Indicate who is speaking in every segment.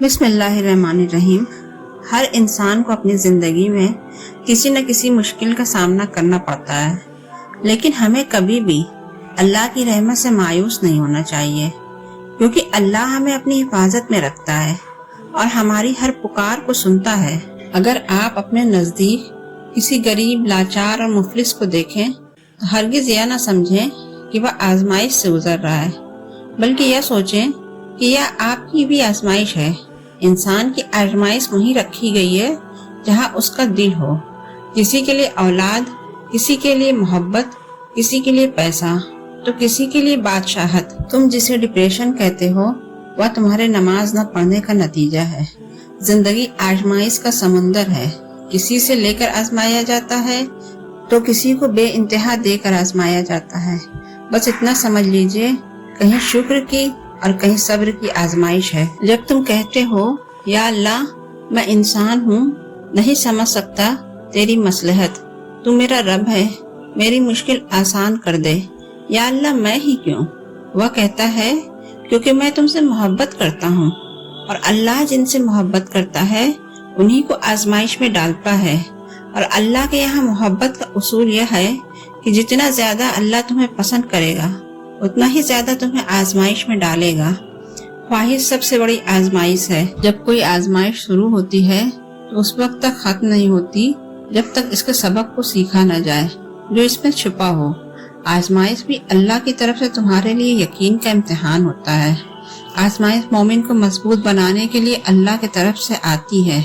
Speaker 1: بسم اللہ الرحمن الرحیم۔ ہر انسان کو اپنی زندگی میں کسی نہ کسی مشکل کا سامنا کرنا پڑتا ہے، لیکن ہمیں کبھی بھی اللہ کی رحمت سے مایوس نہیں ہونا چاہیے، کیونکہ اللہ ہمیں اپنی حفاظت میں رکھتا ہے اور ہماری ہر پکار کو سنتا ہے۔ اگر آپ اپنے نزدیک کسی غریب، لاچار اور مفلس کو دیکھیں تو ہرگز یہ نہ سمجھیں کہ وہ آزمائش سے گزر رہا ہے، بلکہ یہ سوچیں کہ یہ آپ کی بھی آزمائش ہے۔ انسان کی آزمائش وہیں رکھی گئی ہے جہاں اس کا دل ہو، کسی کے لیے اولاد، کسی کے لیے محبت، کسی کے لیے پیسہ تو کسی کے لیے بادشاہت۔ تم جسے ڈپریشن کہتے ہو وہ تمہارے نماز نہ پڑھنے کا نتیجہ ہے۔ زندگی آزمائش کا سمندر ہے، کسی سے لے کر آزمایا جاتا ہے تو کسی کو بے انتہا دے کر آزمایا جاتا ہے۔ بس اتنا سمجھ لیجئے، کہیں شکر کی اور کہیں صبر کی آزمائش ہے۔ جب تم کہتے ہو یا اللہ میں انسان ہوں، نہیں سمجھ سکتا تیری مصلحت، تو میرا رب ہے، میری مشکل آسان کر دے۔ یا اللہ میں ہی کیوں؟ وہ کہتا ہے کیونکہ میں تم سے محبت کرتا ہوں، اور اللہ جن سے محبت کرتا ہے انہی کو آزمائش میں ڈالتا ہے۔ اور اللہ کے یہاں محبت کا اصول یہ ہے کہ جتنا زیادہ اللہ تمہیں پسند کرے گا اتنا ہی زیادہ تمہیں آزمائش میں ڈالے گا۔ خواہش سب سے بڑی آزمائش ہے۔ جب کوئی آزمائش شروع ہوتی ہے تو اس وقت تک ختم نہیں ہوتی جب تک اس کے سبق کو سیکھا نہ جائے جو اس میں چھپا ہو۔ آزمائش بھی اللہ کی طرف سے تمہارے لیے یقین کا امتحان ہوتا ہے۔ آزمائش مومن کو مضبوط بنانے کے لیے اللہ کی طرف سے آتی ہے۔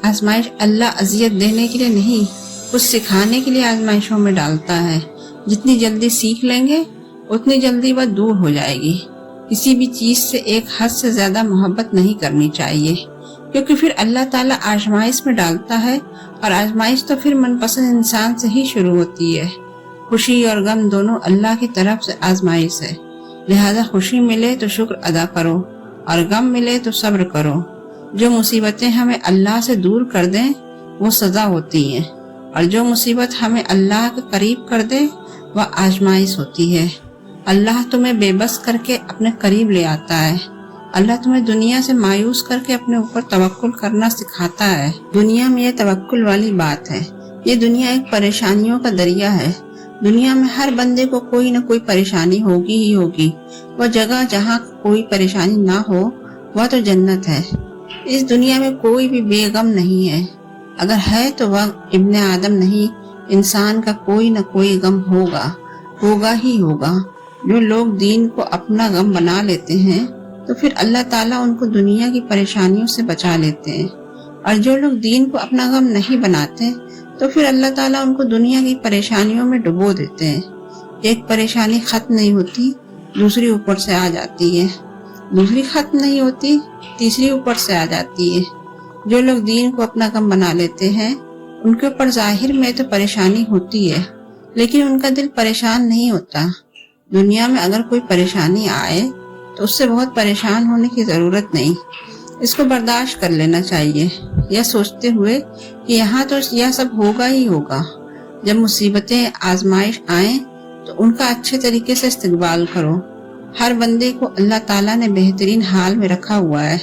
Speaker 1: آزمائش اللہ اذیت دینے کے لیے نہیں، کچھ سکھانے کے لیے آزمائشوں میں ڈالتا ہے۔ جتنی جلدی سیکھ لیں گے اتنی جلدی وہ دور ہو جائے گی۔ کسی بھی چیز سے ایک حد سے زیادہ محبت نہیں کرنی چاہیے، کیونکہ پھر اللہ تعالیٰ آزمائش میں ڈالتا ہے، اور آزمائش تو پھر من پسند انسان سے ہی شروع ہوتی ہے۔ خوشی اور غم دونوں اللہ کی طرف سے آزمائش ہے، لہذا خوشی ملے تو شکر ادا کرو اور غم ملے تو صبر کرو۔ جو مصیبتیں ہمیں اللہ سے دور کر دیں وہ سزا ہوتی ہیں، اور جو مصیبت ہمیں اللہ کے قریب کر دے وہ آزمائش ہوتی ہے۔ اللہ تمہیں بے بس کر کے اپنے قریب لے آتا ہے۔ اللہ تمہیں دنیا سے مایوس کر کے اپنے اوپر توکل کرنا سکھاتا ہے۔ دنیا میں یہ توکل والی بات ہے۔ یہ دنیا ایک پریشانیوں کا دریا ہے۔ دنیا میں ہر بندے کو کوئی نہ کوئی پریشانی ہوگی ہی ہوگی۔ وہ جگہ جہاں کوئی پریشانی نہ ہو وہ تو جنت ہے۔ اس دنیا میں کوئی بھی بے غم نہیں ہے، اگر ہے تو وہ ابن آدم نہیں، انسان کا کوئی نہ کوئی غم ہوگا ہی ہوگا۔ جو لوگ دین کو اپنا غم بنا لیتے ہیں تو پھر اللہ تعالیٰ ان کو دنیا کی پریشانیوں سے بچا لیتے ہیں، اور جو لوگ دین کو اپنا غم نہیں بناتے تو پھر اللہ تعالیٰ ان کو دنیا کی پریشانیوں میں ڈبو دیتے ہیں۔ ایک پریشانی ختم نہیں ہوتی دوسری اوپر سے آ جاتی ہے، دوسری ختم نہیں ہوتی تیسری اوپر سے آ جاتی ہے۔ جو لوگ دین کو اپنا غم بنا لیتے ہیں ان کے اوپر ظاہر میں تو پریشانی ہوتی ہے، لیکن ان کا دل پریشان نہیں ہوتا۔ دنیا میں اگر کوئی پریشانی آئے تو اس سے بہت پریشان ہونے کی ضرورت نہیں، اس کو برداشت کر لینا چاہیے، یہ سوچتے ہوئے کہ یہاں تو یہ سب ہوگا ہی ہوگا۔ جب مصیبتیں، آزمائش آئیں تو ان کا اچھے طریقے سے استقبال کرو۔ ہر بندے کو اللہ تعالیٰ نے بہترین حال میں رکھا ہوا ہے۔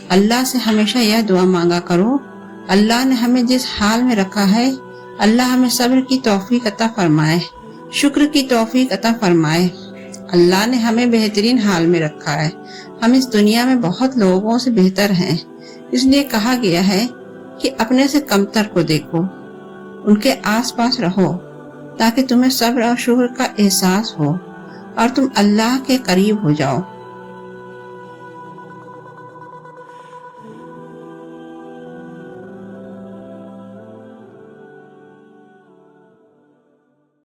Speaker 1: اللہ سے ہمیشہ یہ دعا مانگا کرو، اللہ نے ہمیں جس حال میں رکھا ہے اللہ ہمیں صبر کی توفیق عطا فرمائے، شکر کی توفیق عطا فرمائے۔ اللہ نے ہمیں بہترین حال میں رکھا ہے، ہم اس دنیا میں بہت لوگوں سے بہتر ہیں، اس لیے کہا گیا ہے کہ اپنے سے کمتر کو دیکھو، ان کے آس پاس رہو، تاکہ تمہیں صبر اور شکر کا احساس ہو اور تم اللہ کے قریب ہو جاؤ۔